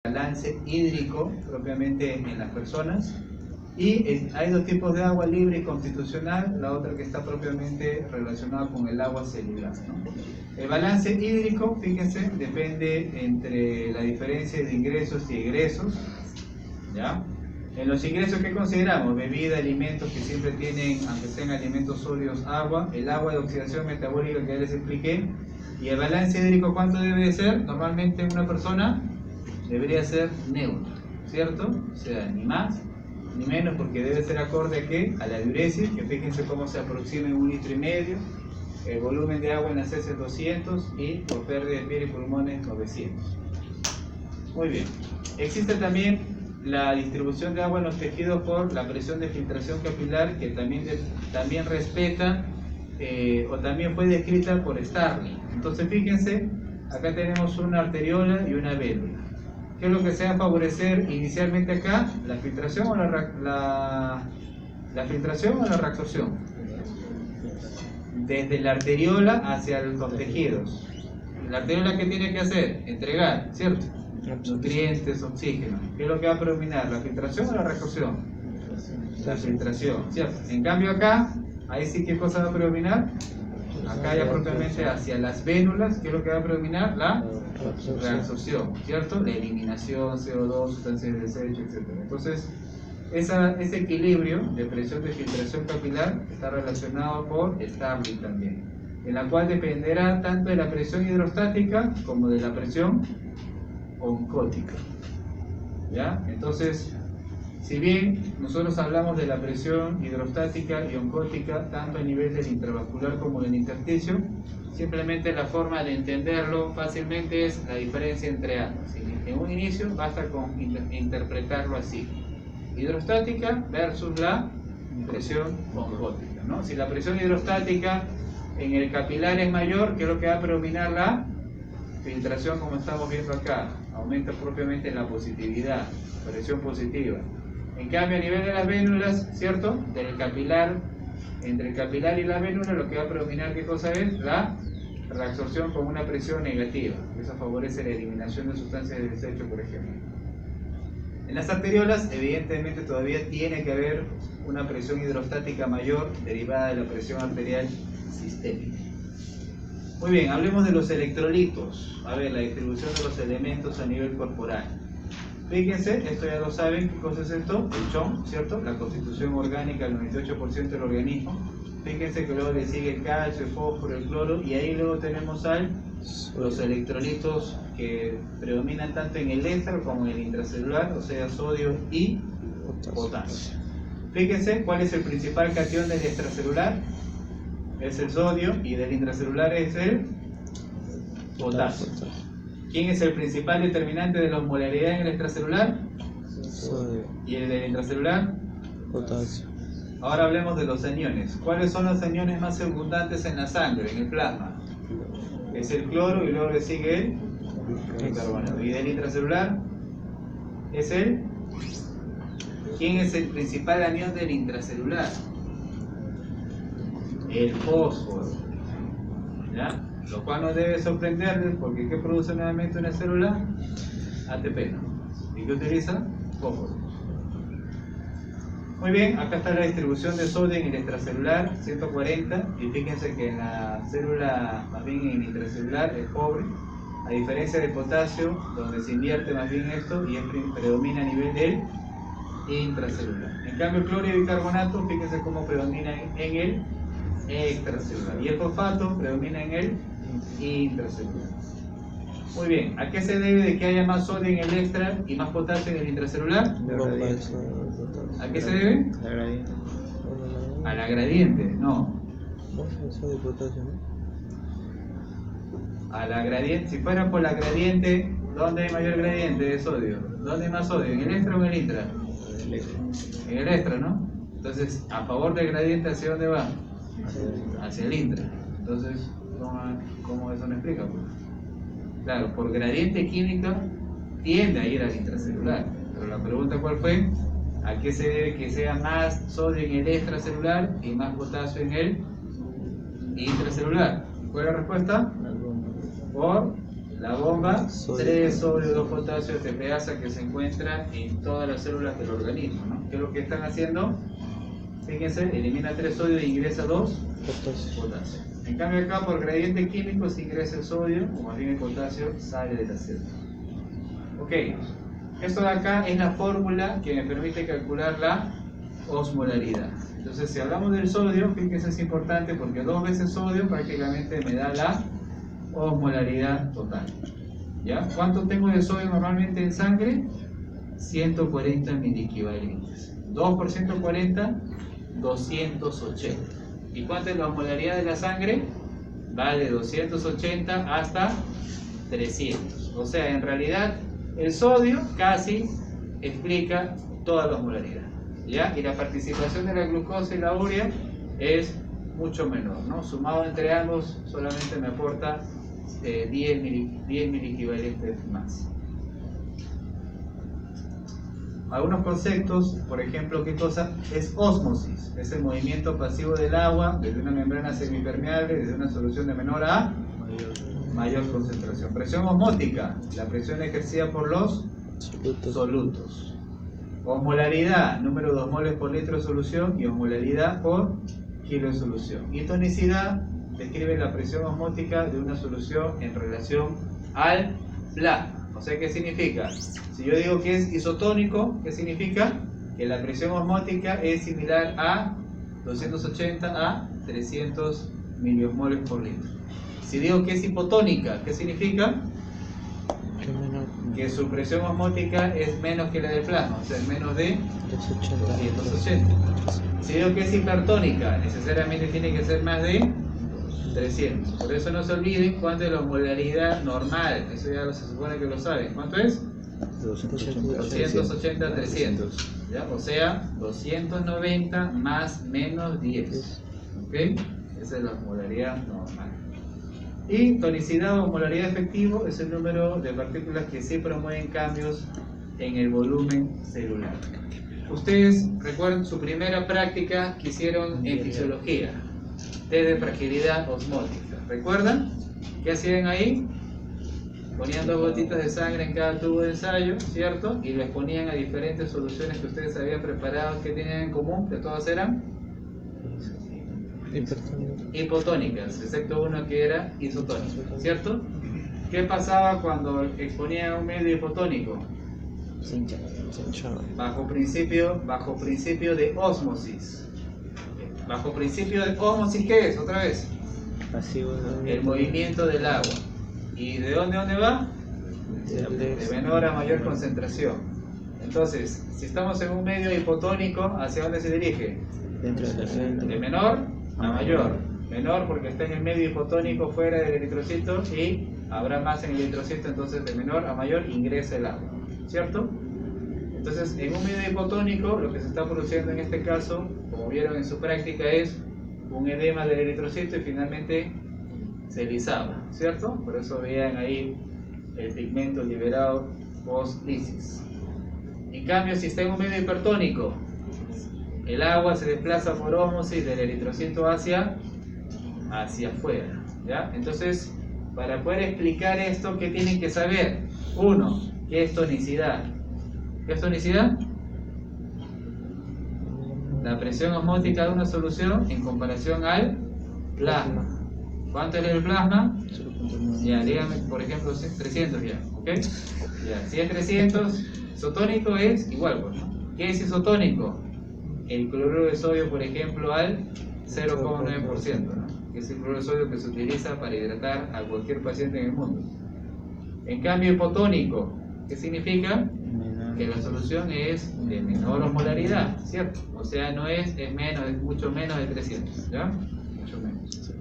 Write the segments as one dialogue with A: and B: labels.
A: balance hídrico propiamente en las personas. Y hay dos tipos de agua: libre y constitucional, la otra que está propiamente relacionada con el agua celular, ¿no? El balance hídrico, fíjense, depende entre la diferencia de ingresos y egresos, ¿ya? En los ingresos, ¿qué consideramos? Bebida, alimentos que siempre tienen, aunque sean alimentos sólidos, agua, el agua de oxidación metabólica que ya les expliqué. Y el balance hídrico, ¿cuánto debe de ser? Normalmente una persona debería ser neutro, ¿cierto? O sea, ni más ni menos, porque debe ser acorde a ¿qué? A la diuresis, que fíjense cómo se aproxima en 1,5 litros, el volumen de agua en las heces 200 y por pérdida de piel y pulmones 900. Muy bien. Existe también la distribución de agua en los tejidos por la presión de filtración capilar, que también respeta o también fue descrita por Starling. Entonces fíjense, acá tenemos una arteriola y una vélula. ¿Qué es lo que se va a favorecer inicialmente acá? ¿La filtración o la filtración o la reabsorción? Desde la arteriola hacia los tejidos. La arteriola, ¿qué tiene que hacer? Entregar, ¿cierto? Nutrientes, oxígeno. ¿Qué es lo que va a predominar? ¿La filtración o la reabsorción? La filtración, ¿cierto? En cambio acá, ahí sí, ¿qué cosa va a predominar? Acá ya propiamente hacia las vénulas, ¿qué es lo que va a predominar? La reabsorción, ¿cierto? La eliminación, CO2, sustancias de desecho, etc. Entonces, ese equilibrio de presión de filtración capilar está relacionado por Starling también, en la cual dependerá tanto de la presión hidrostática como de la presión oncótica, ¿ya? Entonces, si bien nosotros hablamos de la presión hidrostática y oncótica tanto a nivel del intravascular como del intersticio, simplemente la forma de entenderlo fácilmente es la diferencia entre ambas. En un inicio basta con interpretarlo así: hidrostática versus la presión oncótica, ¿no? Si la presión hidrostática en el capilar es mayor, ¿qué es lo que va a predominar? La filtración, como estamos viendo acá, aumenta propiamente la positividad, presión positiva. En cambio, a nivel de las vénulas, ¿cierto? Del capilar, entre el capilar y la vénula, lo que va a predominar, ¿qué cosa es? La reabsorción con una presión negativa. Eso favorece la eliminación de sustancias de desecho, por ejemplo. En las arteriolas, evidentemente, todavía tiene que haber una presión hidrostática mayor derivada de la presión arterial sistémica. Muy bien, hablemos de los electrolitos. A ver, la distribución de los elementos a nivel corporal. Fíjense, esto ya lo saben, ¿qué cosa es esto? El CHON, ¿cierto? La constitución orgánica del 98% del organismo. Fíjense que luego le sigue el calcio, el fósforo, el cloro, y ahí luego tenemos los electrolitos que predominan tanto en el extra como en el intracelular, o sea, sodio y potasio. Fíjense, ¿cuál es el principal catión del extracelular? Es el sodio, y del intracelular es el potasio. ¿Quién es el principal determinante de la osmolaridad en el extracelular?
B: Sodio.
A: ¿Y el del intracelular?
B: Potasio.
A: Ahora hablemos de los aniones. ¿Cuáles son los aniones más abundantes en la sangre, en el plasma? Es el cloro, y luego le sigue el carbonato. ¿Y del intracelular? Es el... ¿Quién es el principal anión del intracelular? El fósforo, ¿ya? Lo cual nos debe sorprenderles, porque ¿qué produce nuevamente una célula? ATP, ¿no? ¿Y qué utiliza? Fósforo. Muy bien, acá está la distribución de sodio en el extracelular, 140, y fíjense que en la célula, más bien en el intracelular, es pobre, a diferencia del potasio, donde se invierte más bien esto y predomina a nivel del intracelular. En cambio, el cloro y bicarbonato, fíjense cómo predomina en el extracelular, y el fosfato predomina en el intracelular. Muy bien, ¿a qué se debe de que haya más sodio en el extra y más potasio en el intracelular? ¿A qué se debe?
B: La gradiente.
A: A la gradiente, no.
B: Sodio y potasio, ¿no?
A: A la gradiente, si fuera por la gradiente, ¿dónde hay mayor gradiente de sodio? ¿Dónde hay más sodio? ¿En el extra o en el intra? En el extra, ¿no? Entonces, a favor del gradiente, ¿hacia dónde va? Hacia el intra. Entonces, ¿cómo eso me explica? Pues, claro, por gradiente química tiende a ir al intracelular. Pero la pregunta, ¿cuál fue? ¿A qué se debe que sea más sodio en el extracelular y más potasio en el intracelular? ¿Cuál es la respuesta? Por La bomba,
B: Sodio.
A: 3 sodio, 2 potasio, TPasa, que se encuentra en todas las células del organismo, ¿no? ¿Qué es lo que están haciendo? Fíjense, elimina 3 sodio e ingresa 2
B: Potasio.
A: potasio. En cambio acá por gradiente químico se ingresa el sodio, o más bien el potasio sale de la célula. Ok, esto de acá es la fórmula que me permite calcular la osmolaridad. Entonces si hablamos del sodio, fíjense, es importante porque 2 veces sodio prácticamente me da la osmolaridad total. ¿Ya? ¿Cuánto tengo de sodio normalmente en sangre? 140 miliequivalentes. 2 por 140, 280. ¿Y cuánto es la osmolaridad de la sangre? Va de 280 hasta 300. O sea, en realidad el sodio casi explica toda la osmolaridad, ¿ya? Y la participación de la glucosa y la urea es mucho menor, ¿no? Sumado entre ambos solamente me aporta 10 miliequivalentes más. Algunos conceptos, por ejemplo, ¿qué cosa? Es ósmosis, es el movimiento pasivo del agua desde una membrana semipermeable, desde una solución de menor a mayor concentración. Presión osmótica, la presión ejercida por los solutos. Osmolaridad, número de osmoles por litro de solución, y osmolaridad por kilo de solución. Y tonicidad describe la presión osmótica de una solución en relación al plasma. O sea, ¿qué significa? Si yo digo que es isotónico, ¿qué significa? Que la presión osmótica es similar a 280 a 300 miliosmoles por litro. Si digo que es hipotónica, ¿qué significa? Que su presión osmótica es menos que la del plasma, o sea, es menos de 280. Si digo que es hipertónica, necesariamente tiene que ser más de 300. Por eso no se olviden cuánto es la osmolaridad normal. Eso ya se supone que lo saben. ¿Cuánto es? 280 a 300. ¿Ya? O sea, 290 más menos 10. ¿Ok? Esa es la osmolaridad normal. Y tonicidad o osmolaridad efectivo es el número de partículas que sí promueven cambios en el volumen celular. Ustedes recuerdan su primera práctica que hicieron en fisiología, test de fragilidad osmótica. ¿Recuerdan? ¿Qué hacían ahí? Ponían 2 gotitas de sangre en cada tubo de ensayo, ¿cierto? Y les ponían a diferentes soluciones que ustedes habían preparado. ¿Qué tenían en común? Que todas eran hipotónicas, excepto uno que era isotónico, ¿cierto? ¿Qué pasaba cuando exponían a un medio hipotónico? Bajo principio de ósmosis. Bajo principio de ósmosis, ¿qué es? Otra vez. El movimiento del agua. ¿Y de dónde va? De menor a mayor concentración. Entonces, si estamos en un medio hipotónico, ¿hacia dónde se dirige? De menor a mayor. Menor porque está en el medio hipotónico fuera del eritrocito, y habrá más en el eritrocito, entonces de menor a mayor ingresa el agua, ¿cierto? Entonces, en un medio hipotónico, lo que se está produciendo en este caso, como vieron en su práctica, es un edema del eritrocito y finalmente se lisaba, ¿cierto? Por eso veían ahí el pigmento liberado post-lisis. En cambio, si está en un medio hipertónico, el agua se desplaza por ósmosis del eritrocito hacia afuera, ¿ya? Entonces, para poder explicar esto, ¿qué tienen que saber? 1. ¿Qué es tonicidad? ¿Qué es tonicidad? La presión osmótica de una solución en comparación al plasma. ¿Cuánto es el plasma? Ya, díganme, por ejemplo, 300 ya, ¿ok? Ya, si es 300, isotónico es igual, pues, ¿no? ¿Qué es isotónico? El cloruro de sodio, por ejemplo, al 0,9%, ¿no? Que es el cloruro de sodio que se utiliza para hidratar a cualquier paciente en el mundo. En cambio, hipotónico, ¿qué significa? Que la solución es de menor osmolaridad, ¿cierto? O sea, no es menos, es mucho menos de 300, ¿ya? Mucho menos.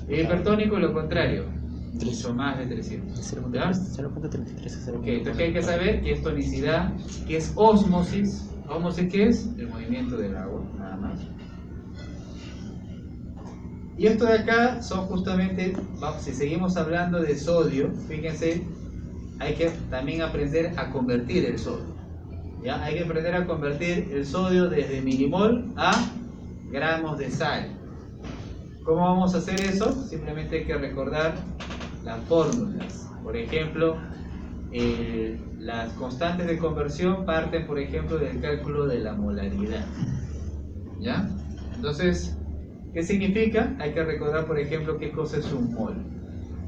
A: Y hipertónico, lo contrario, mucho más de 300, ¿ya? Ok, entonces hay que saber que es tonicidad, que es ósmosis. ¿Ósmosis qué es? El movimiento del agua, nada más. Y esto de acá son justamente, si seguimos hablando de sodio, fíjense, hay que también aprender a convertir el sodio. ¿Ya? Hay que aprender a convertir el sodio desde milimol a gramos de sal. ¿Cómo vamos a hacer eso? Simplemente hay que recordar las fórmulas. Por ejemplo, las constantes de conversión parten, por ejemplo, del cálculo de la molaridad. ¿Ya? Entonces, ¿qué significa? Hay que recordar, por ejemplo, qué cosa es un mol.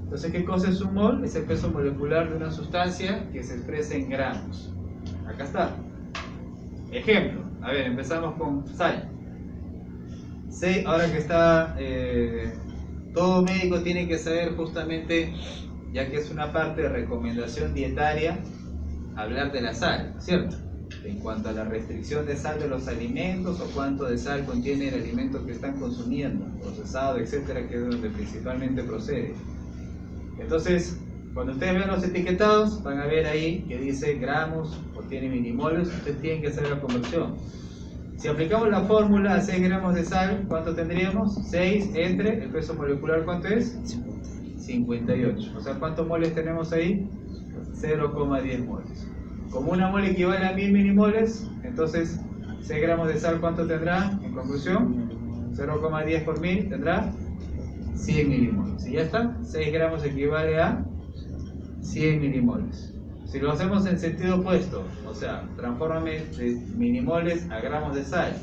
A: Entonces, ¿qué cosa es un mol? Es el peso molecular de una sustancia que se expresa en gramos. Acá está. Ejemplo. A ver, empezamos con sal. Ahora que está... todo médico tiene que saber justamente, ya que es una parte de recomendación dietaria, hablar de la sal, ¿cierto? En cuanto a la restricción de sal de los alimentos o cuánto de sal contiene el alimento que están consumiendo, procesado, etcétera, que es de donde principalmente procede. Entonces, cuando ustedes vean los etiquetados, van a ver ahí que dice gramos o tiene milimoles, ustedes tienen que hacer la conversión. Si aplicamos la fórmula a 6 gramos de sal, ¿cuánto tendríamos? 6 entre el peso molecular, ¿cuánto es? 58. O sea, ¿cuántos moles tenemos ahí? 0,10 moles. Como una mole equivale a 1000 milimoles, entonces 6 gramos de sal, ¿cuánto tendrá? En conclusión, 0,10 por 1000 tendrá 100 milimoles. Y ya está, 6 gramos equivale a 100 milimoles. Si lo hacemos en sentido opuesto, o sea, transfórmame de milimoles a gramos de sal.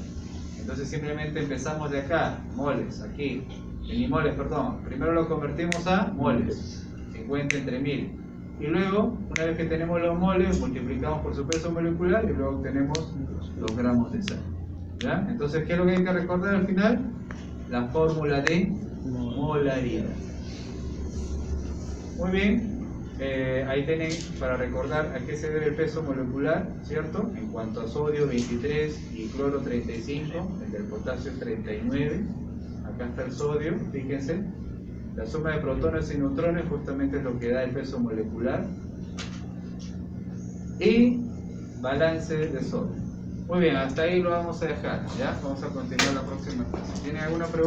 A: Entonces simplemente empezamos de acá, moles, aquí, milimoles, perdón. Primero lo convertimos a moles, 50 entre 1000. Y luego, una vez que tenemos los moles, multiplicamos por su peso molecular y luego obtenemos los gramos de sal. ¿Ya? Entonces, ¿qué es lo que hay que recordar al final? La fórmula de molaridad. Muy bien. Ahí tienen para recordar a qué se debe el peso molecular, ¿cierto? En cuanto a sodio 23 y cloro 35, el del potasio es 39. Acá está el sodio, fíjense. La suma de protones y neutrones justamente es lo que da el peso molecular. Y balance de sodio. Muy bien, hasta ahí lo vamos a dejar, ¿ya? Vamos a continuar la próxima clase. ¿Tienen alguna pregunta?